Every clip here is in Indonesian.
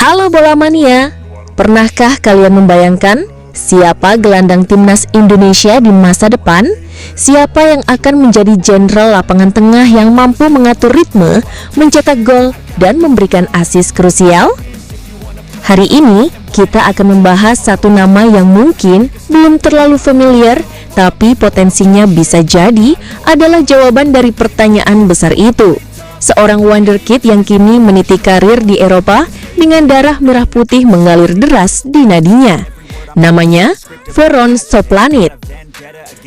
Halo bola mania, pernahkah kalian membayangkan siapa gelandang timnas Indonesia di masa depan? Siapa yang akan menjadi jenderal lapangan tengah yang mampu mengatur ritme, mencetak gol, dan memberikan assist krusial? Hari ini kita akan membahas satu nama yang mungkin belum terlalu familiar, tapi potensinya bisa jadi adalah jawaban dari pertanyaan besar itu. Seorang wonderkid yang kini meniti karir di Eropa dengan darah merah putih mengalir deras di nadinya. Namanya Veron Soplanit.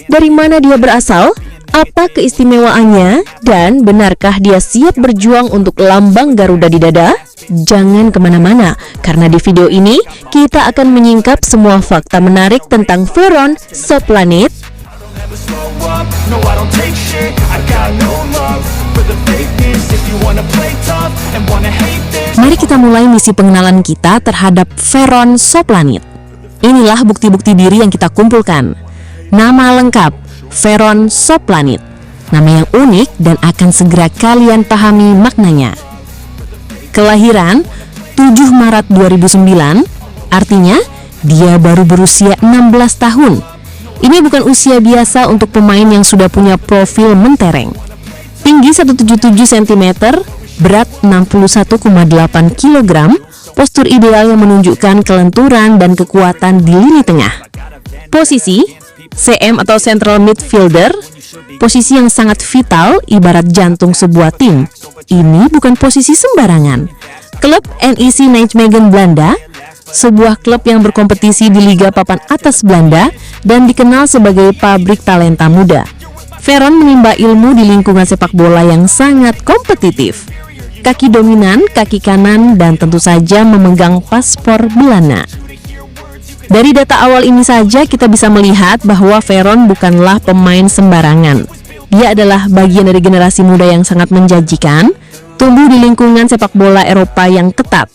Dari mana dia berasal? Apa keistimewaannya? Dan benarkah dia siap berjuang untuk lambang Garuda di dada? Jangan kemana-mana, karena di video ini kita akan menyingkap semua fakta menarik tentang Veron Soplanit. Mari kita mulai misi pengenalan kita terhadap Veron Soplanit. Inilah bukti-bukti diri yang kita kumpulkan. Nama lengkap, Veron Soplanit. Nama yang unik dan akan segera kalian pahami maknanya. Kelahiran 7 Maret 2009, artinya dia baru berusia 16 tahun. Ini bukan usia biasa untuk pemain yang sudah punya profil mentereng. Tinggi 177 cm, berat 61,8 kg, postur ideal yang menunjukkan kelenturan dan kekuatan di lini tengah. Posisi, CM atau Central Midfielder, posisi yang sangat vital ibarat jantung sebuah tim. Ini bukan posisi sembarangan. Klub NEC Nijmegen Belanda, sebuah klub yang berkompetisi di Liga Papan Atas Belanda dan dikenal sebagai pabrik talenta muda. Veron menimba ilmu di lingkungan sepak bola yang sangat kompetitif. Kaki dominan, kaki kanan, dan tentu saja memegang paspor Belanda. Dari data awal ini saja kita bisa melihat bahwa Veron bukanlah pemain sembarangan. Dia adalah bagian dari generasi muda yang sangat menjanjikan, tumbuh di lingkungan sepak bola Eropa yang ketat.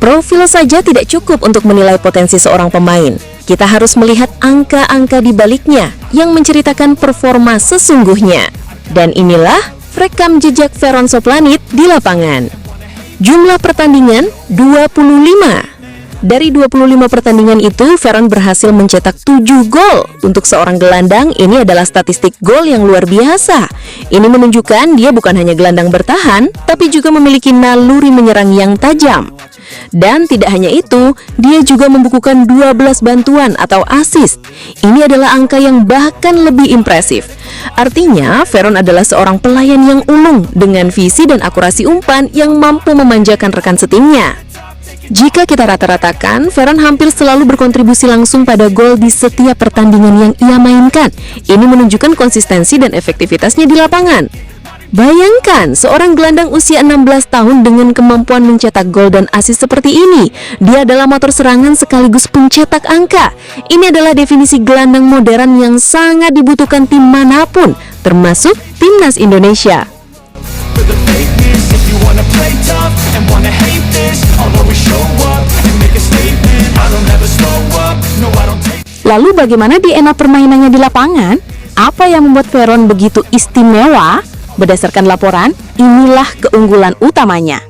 Profil saja tidak cukup untuk menilai potensi seorang pemain. Kita harus melihat angka-angka di baliknya yang menceritakan performa sesungguhnya. Dan inilah rekam jejak Veron Soplanit di lapangan. Jumlah pertandingan 25. Dari 25 pertandingan itu, Veron berhasil mencetak 7 gol. Untuk seorang gelandang, ini adalah statistik gol yang luar biasa. Ini menunjukkan dia bukan hanya gelandang bertahan, tapi juga memiliki naluri menyerang yang tajam. Dan tidak hanya itu, dia juga membukukan 12 bantuan atau assist. Ini adalah angka yang bahkan lebih impresif. Artinya, Veron adalah seorang pelayan yang ulung dengan visi dan akurasi umpan yang mampu memanjakan rekan setimnya. Jika kita rata-ratakan, Veron hampir selalu berkontribusi langsung pada gol di setiap pertandingan yang ia mainkan. Ini menunjukkan konsistensi dan efektivitasnya di lapangan. Bayangkan, seorang gelandang usia 16 tahun dengan kemampuan mencetak gol dan assist seperti ini. Dia adalah motor serangan sekaligus pencetak angka. Ini adalah definisi gelandang modern yang sangat dibutuhkan tim manapun, termasuk timnas Indonesia. Lalu bagaimana DNA permainannya di lapangan? Apa yang membuat Veron begitu istimewa? Berdasarkan laporan, inilah keunggulan utamanya.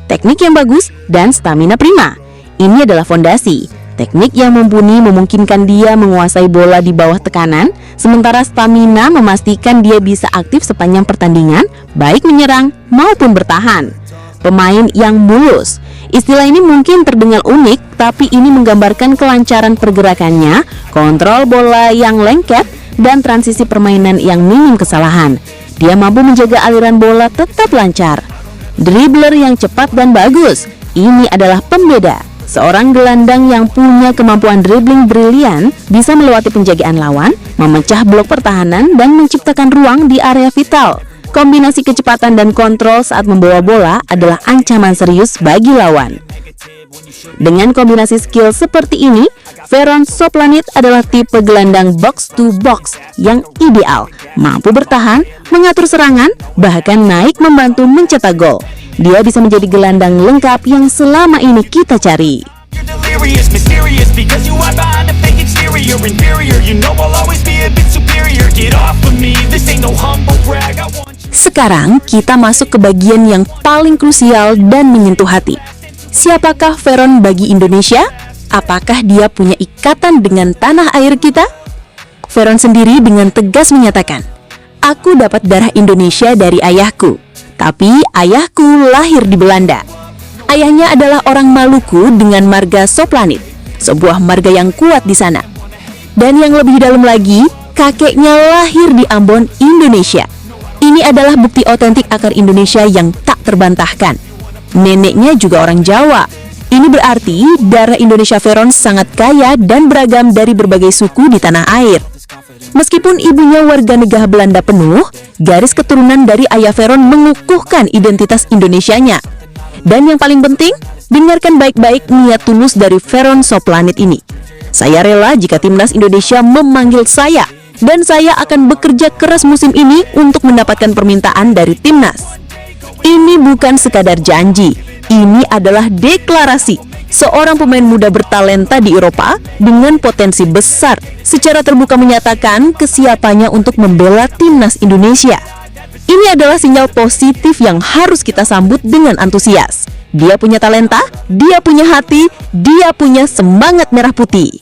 Teknik yang bagus dan stamina prima. Ini adalah fondasi. Teknik yang mumpuni memungkinkan dia menguasai bola di bawah tekanan, sementara stamina memastikan dia bisa aktif sepanjang pertandingan, baik menyerang maupun bertahan. Pemain yang mulus. Istilah ini mungkin terdengar unik, tapi ini menggambarkan kelancaran pergerakannya, kontrol bola yang lengket, dan transisi permainan yang minim kesalahan. Dia mampu menjaga aliran bola tetap lancar. Dribbler yang cepat dan bagus. Ini adalah pembeda. Seorang gelandang yang punya kemampuan dribbling brilian bisa melewati penjagaan lawan, memecah blok pertahanan, dan menciptakan ruang di area vital. Kombinasi kecepatan dan kontrol saat membawa bola adalah ancaman serius bagi lawan. Dengan kombinasi skill seperti ini, Veron Soplanit adalah tipe gelandang box to box yang ideal, mampu bertahan, mengatur serangan, bahkan naik membantu mencetak gol. Dia bisa menjadi gelandang lengkap yang selama ini kita cari. Mysterious because you are behind a fake exterior, inferior. You know I'll always be a bit superior. Sekarang kita masuk ke bagian yang paling krusial dan menyentuh hati. Siapakah Veron bagi Indonesia? Apakah dia punya ikatan dengan tanah air kita? Veron sendiri dengan tegas menyatakan, "Aku dapat darah Indonesia dari ayahku, tapi ayahku lahir di Belanda." Ayahnya adalah orang Maluku dengan marga Soplanit, sebuah marga yang kuat di sana. Dan yang lebih dalam lagi, kakeknya lahir di Ambon, Indonesia. Ini adalah bukti otentik akar Indonesia yang tak terbantahkan. Neneknya juga orang Jawa. Ini berarti darah Indonesia Veron sangat kaya dan beragam dari berbagai suku di tanah air. Meskipun ibunya warga negara Belanda penuh, garis keturunan dari ayah Veron mengukuhkan identitas Indonesianya. Dan yang paling penting, dengarkan baik-baik niat tulus dari Veron Soplanit ini. "Saya rela jika timnas Indonesia memanggil saya, dan saya akan bekerja keras musim ini untuk mendapatkan permintaan dari timnas." Ini bukan sekadar janji, ini adalah deklarasi. Seorang pemain muda bertalenta di Eropa dengan potensi besar secara terbuka menyatakan kesiapannya untuk membela timnas Indonesia. Ini adalah sinyal positif yang harus kita sambut dengan antusias. Dia punya talenta, dia punya hati, dia punya semangat merah putih.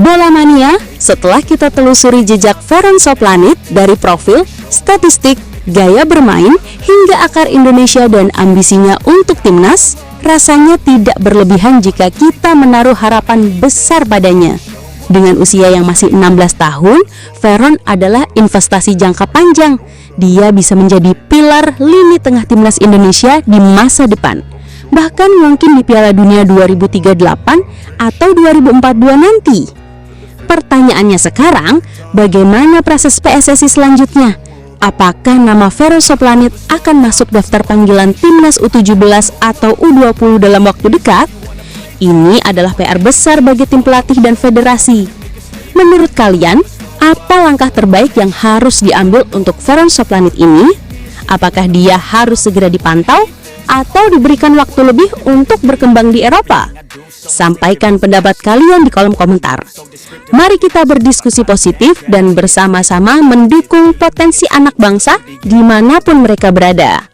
Bola Mania, setelah kita telusuri jejak Veron Soplanit dari profil, statistik, gaya bermain, hingga akar Indonesia dan ambisinya untuk timnas, rasanya tidak berlebihan jika kita menaruh harapan besar padanya. Dengan usia yang masih 16 tahun, Veron adalah investasi jangka panjang. Dia bisa menjadi pilar lini tengah timnas Indonesia di masa depan. Bahkan mungkin di Piala Dunia 2038 atau 2042 nanti. Pertanyaannya sekarang, bagaimana proses PSSI selanjutnya? Apakah nama Veron Soplanit akan masuk daftar panggilan timnas U17 atau U20 dalam waktu dekat? Ini adalah PR besar bagi tim pelatih dan federasi. Menurut kalian, apa langkah terbaik yang harus diambil untuk Veron Soplanit ini? Apakah dia harus segera dipantau atau diberikan waktu lebih untuk berkembang di Eropa? Sampaikan pendapat kalian di kolom komentar. Mari kita berdiskusi positif dan bersama-sama mendukung potensi anak bangsa dimanapun mereka berada.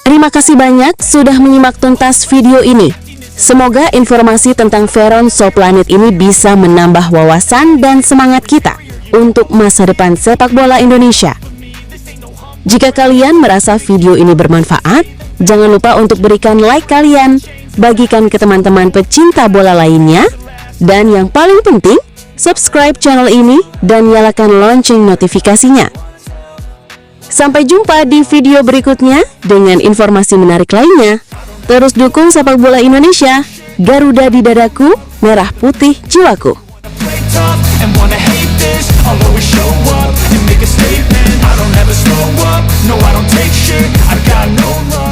Terima kasih banyak sudah menyimak tuntas video ini. Semoga informasi tentang Veron Soplanit ini bisa menambah wawasan dan semangat kita untuk masa depan sepak bola Indonesia. Jika kalian merasa video ini bermanfaat, jangan lupa untuk berikan like kalian, bagikan ke teman-teman pecinta bola lainnya, dan yang paling penting, subscribe channel ini dan nyalakan lonceng notifikasinya. Sampai jumpa di video berikutnya dengan informasi menarik lainnya. Terus dukung sepak bola Indonesia. Garuda di dadaku, merah putih jiwaku. I'll always show up and make a statement. I don't ever slow up, no I don't take shit. I got no love